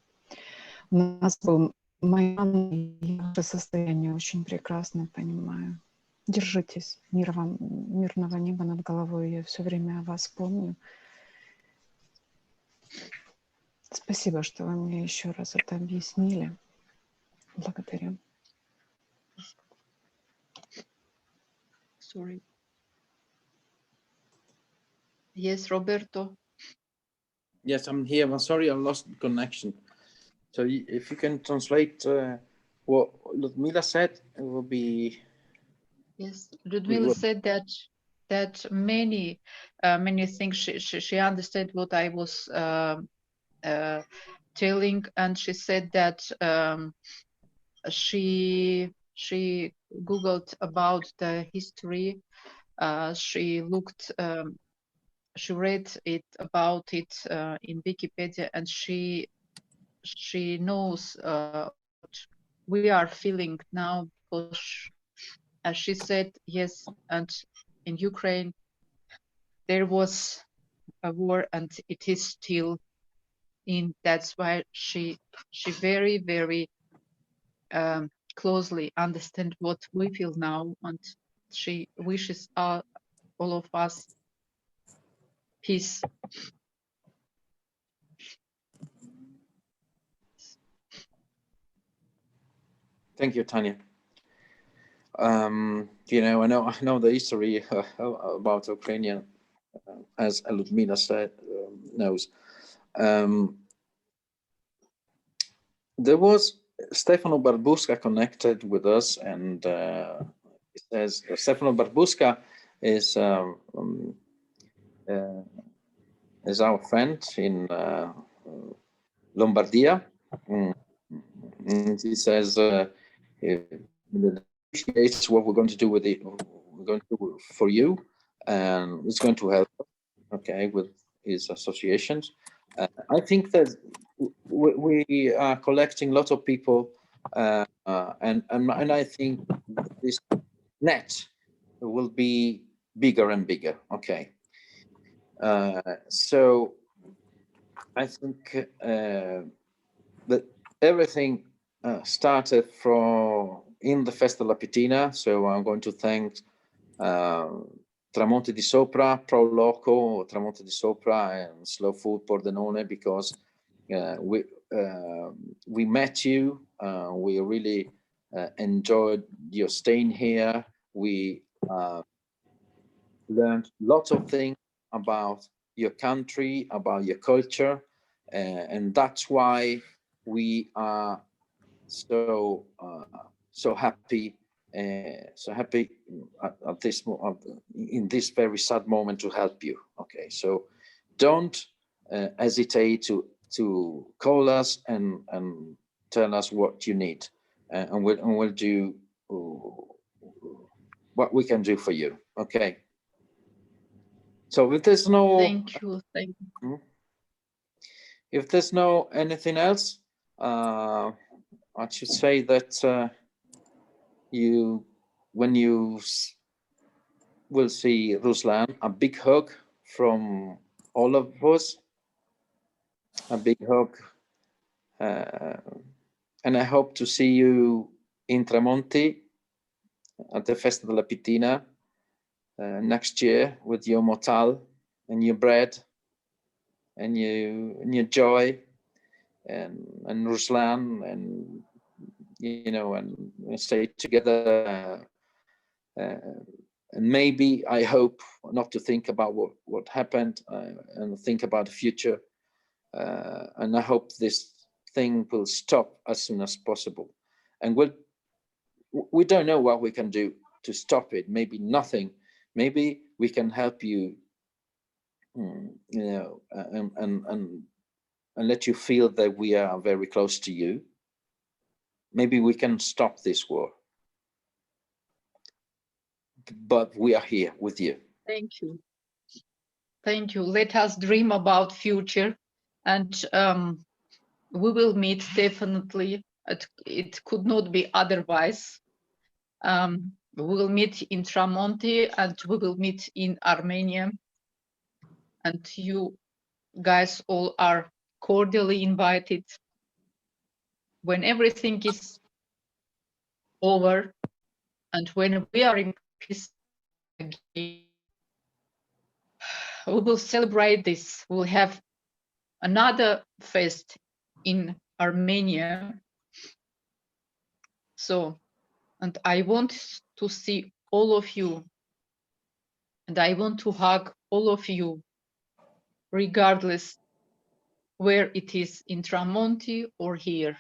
у нас был Майдан, и я ваше состояние очень прекрасно понимаю. Держитесь. Мир вам, мирного неба над головой. Я все время о вас помню. Спасибо, что вы мне еще раз это объяснили. Благодарю.
Sorry. Yes, Roberto.
Yes, I'm here. I'm sorry, I lost connection. So if you can translate what Ludmila said, it will be.
Yes, Ludmila said that many things she understood what I was telling, and she said that she Googled about the history. She looked. She read about it in Wikipedia, and she knows what we are feeling now, because as she said, yes, and in Ukraine there was a war, and it is still in. That's why she very, very closely understand what we feel now, and she wishes all of us peace.
Thank you, Tanya. You know, I know the history about Ukrainian, as Ludmila said, knows. There was Stefano Barbuska connected with us, and it says Stefano Barbuska is our friend in Lombardia. And he says appreciates what we're going to do with it. We're going to do for you, and it's going to help. Okay, with his associations. I think that we are collecting lots of people, and I think this net will be bigger and bigger. Okay, so I think that everything started from in the Festa della Pitina. So I'm going to thank Tramonti di Sopra, Pro Loco, Tramonti di Sopra, and Slow Food Pordenone, because we met you. We really enjoyed your staying here. We learned lots of things about your country, about your culture, and that's why we are so happy. So happy at this in this very sad moment to help you. Okay, so don't hesitate to call us and tell us what you need, and we'll do what we can do for you. Okay. So if there's no
thank you.
If there's no anything else, I should say that when you will see Ruslan, a big hug from all of us, a big hug, and I hope to see you in Tramonti at the Festa della Pitina next year with your motal and your bread and your joy and Ruslan, and you know, and stay together. And maybe I hope not to think about what happened and think about the future. And I hope this thing will stop as soon as possible. And we don't know what we can do to stop it. Maybe nothing. Maybe we can help you, you know, and let you feel that we are very close to you. Maybe we can stop this war. But we are here with you.
Thank you. Thank you. Let us dream about future, and we will meet definitely. It could not be otherwise. We will meet in Tramonti, and we will meet in Armenia. And you guys all are cordially invited. When everything is over, and when we are in peace again. We will celebrate this. We'll have another fest in Armenia. So, and I want to see all of you, and I want to hug all of you, regardless where it is, in Tramonti or here.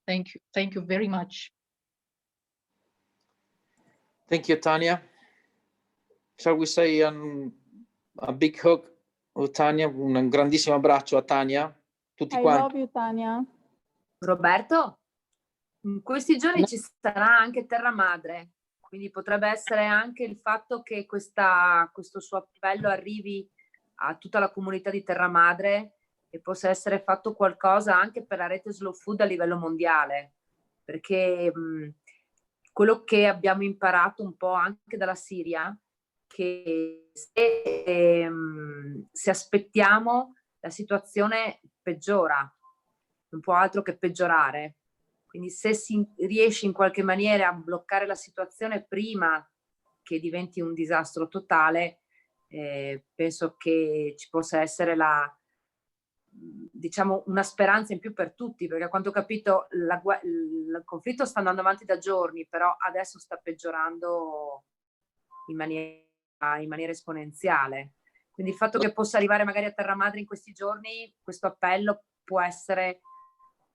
Thank you. Thank you very much.
Thank you, Tanya. Shall we say a big hug to Tanya? Un grandissimo abbraccio a Tanya. Tutti
I
quanti.
love you, Tanya.
Roberto, in questi giorni ci sarà anche Terra Madre, quindi potrebbe essere anche il fatto che questo suo appello arrivi a tutta la comunità di Terra Madre e possa essere fatto qualcosa anche per la rete Slow Food a livello mondiale, perché quello che abbiamo imparato un po' anche dalla Siria, che se aspettiamo la situazione peggiora, non può altro che peggiorare. Quindi se si riesce in qualche maniera a bloccare la situazione prima che diventi un disastro totale, penso che ci possa essere diciamo una speranza in più per tutti, perché a quanto ho capito il conflitto sta andando avanti da giorni, però adesso sta peggiorando in maniera esponenziale. Quindi il fatto che possa arrivare magari a Terra Madre in questi giorni, questo appello può essere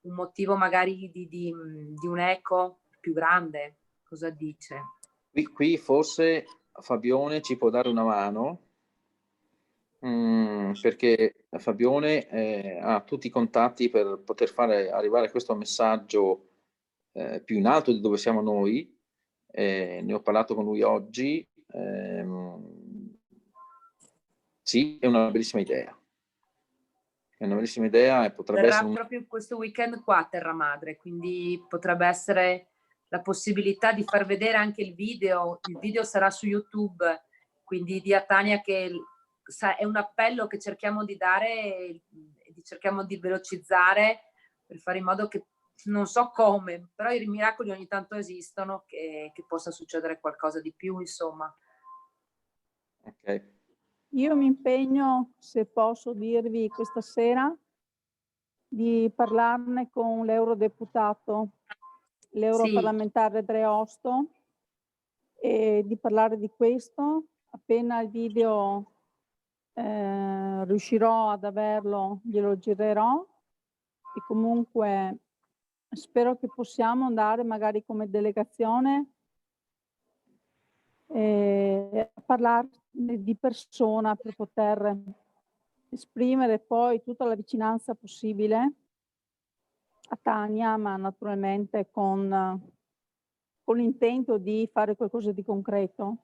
un motivo magari di un eco più grande. Cosa dice?
Qui forse Fabione ci può dare una mano, perché Fabione ha tutti i contatti per poter fare arrivare questo messaggio più in alto di dove siamo noi. Ne ho parlato con lui oggi. Sì, è una bellissima idea. È una bellissima idea e potrebbe
Verrà
essere
proprio questo weekend qua a Terra Madre, quindi potrebbe essere la possibilità di far vedere anche il video. Il video sarà su YouTube, quindi di a Tania che è un appello che cerchiamo di dare e cerchiamo di velocizzare per fare in modo che, non so come, però i miracoli ogni tanto esistono, che possa succedere qualcosa di più, insomma.
Ok.
Io mi impegno, se posso dirvi questa sera, di parlarne con l'eurodeputato, l'europarlamentare Dreosto, e di parlare di questo. Appena il video riuscirò ad averlo, glielo girerò, e comunque spero che possiamo andare magari come delegazione a parlarne di persona per poter esprimere poi tutta la vicinanza possibile a Tania, ma naturalmente con l'intento di fare qualcosa di concreto.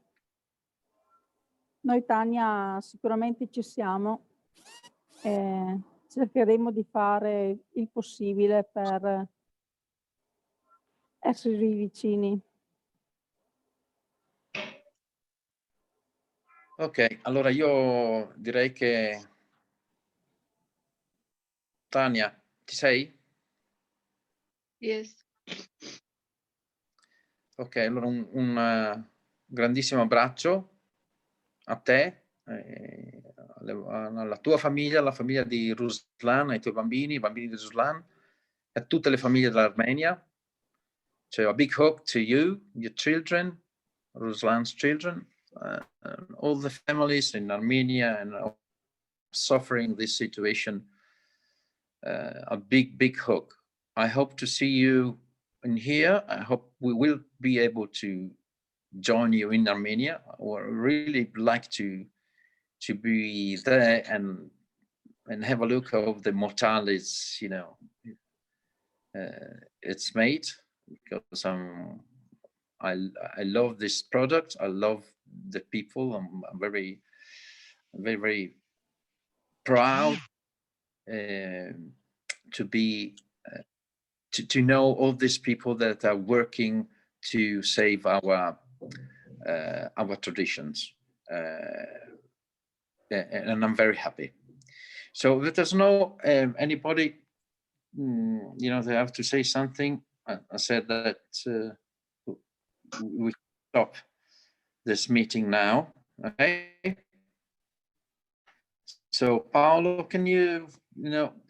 Noi, Tania, sicuramente ci siamo e cercheremo di fare il possibile per esservi vicini.
Ok, allora io direi che Tania, ci sei?
Yes.
Ok, allora un grandissimo abbraccio a te, alla tua famiglia, alla famiglia di Ruslan, ai tuoi bambini, i bambini di Ruslan, e a tutte le famiglie dell'Armenia. So a big hug to you, your children, Ruslan's children, and all the families in Armenia and suffering this situation. A big, big hug. I hope to see you in here. I hope we will be able to join you in Armenia. I would really like to be there and have a look of the mortales, you know, it's made, because I love this product. I love the people. I'm very, very, very proud to be to know all these people that are working to save our traditions, and I'm very happy. So if there's no anybody, you know, they have to say something. I said that we stop. this meeting now. Okay. So Paolo, can you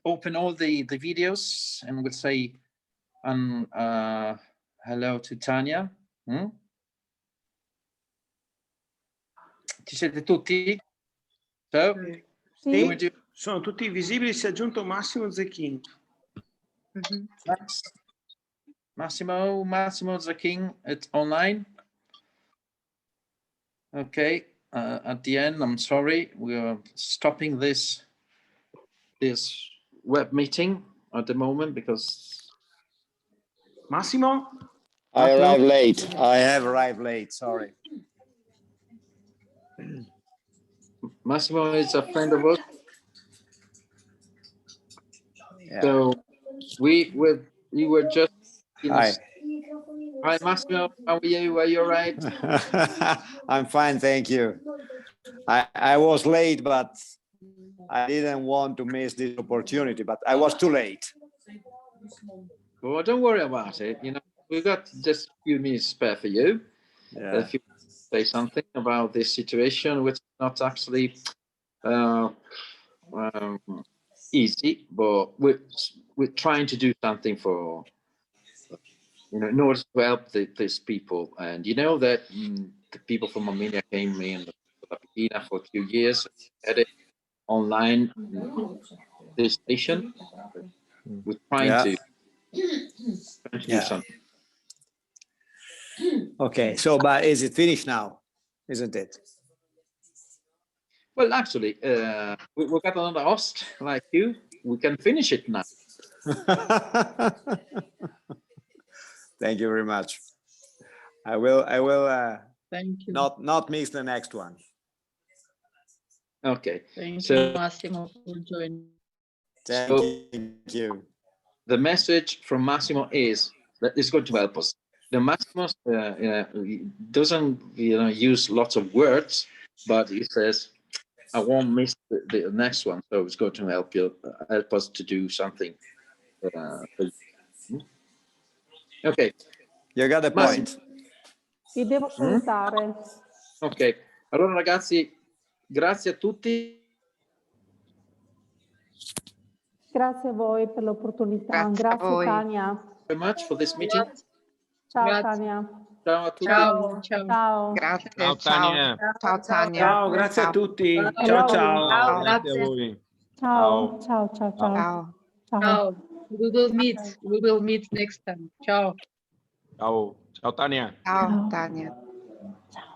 open all the videos and we'll say hello to Tanya. Ci siete tutti? So,
sì, sono tutti visibili, si è aggiunto Massimo Zecchin.
Massimo Zecchin, it's online. Okay, at the end, I'm sorry, we are stopping this web meeting at the moment because
Massimo?
I arrived late. I have arrived late, sorry.
Massimo is a friend of ours.
Yeah.
So we were just
Hi.
Hi Massimo, how are you? Are you all right?
I'm fine, thank you. I was late, but I didn't want to miss this opportunity, but I was too late.
Well, don't worry about it. We've got just a few minutes spare for you.
Yeah.
If you say something about this situation, which is not actually easy, but we're trying to do something for, in order to help these people. And you know that the people from Armenia came in La Pitina for a few years, had it online, this station. We're trying to do something.
Okay, so but is it finished now? Isn't it?
Well, actually, we got another host like you. We can finish it now.
Thank you very much. I will
Thank you.
not miss the next one.
Okay.
Thank you, Massimo, for joining.
Thank you.
The message from Massimo is that it's going to help us. The Massimo doesn't use lots of words, but he says, I won't miss the next one, so it's going to help us to do something. Ok.
You got the point.
Vi devo salutare.
Ok, allora ragazzi, grazie a tutti.
Grazie a voi per l'opportunità. Grazie Tania.
Very much for this meeting.
Ciao
Grazie.
Tania.
Ciao a tutti.
Ciao. Ciao.
Ciao.
Grazie,
Ciao Tania.
Ciao Tania.
Ciao, grazie a tutti. Ciao,
Ciao.
ciao.
Ciao,
Grazie a
grazie.
voi.
Ciao. Ciao, ciao, ciao.
Ciao.
Ciao. We will meet next time. Ciao.
Ciao. Ciao Tania.
Ciao Tania.
Ciao.